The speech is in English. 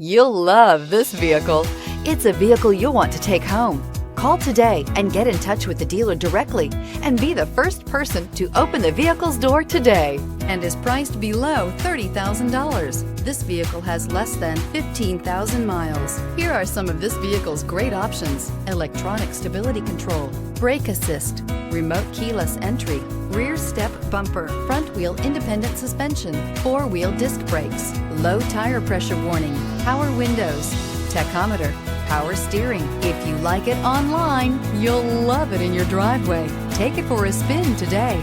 You'll love this vehicle. It's a vehicle you'll want to take home. Call today and get in touch with the dealer directly and be the first person to open the vehicle's door today, and is priced below $30,000. This vehicle has less than 15,000 miles. Here are some of this vehicle's great options: electronic stability control, brake assist, remote keyless entry, rear step bumper, front wheel independent suspension, four-wheel disc brakes, low tire pressure warning, power windows, tachometer, power steering. If you like it online, you'll love it in your driveway. Take it for a spin today.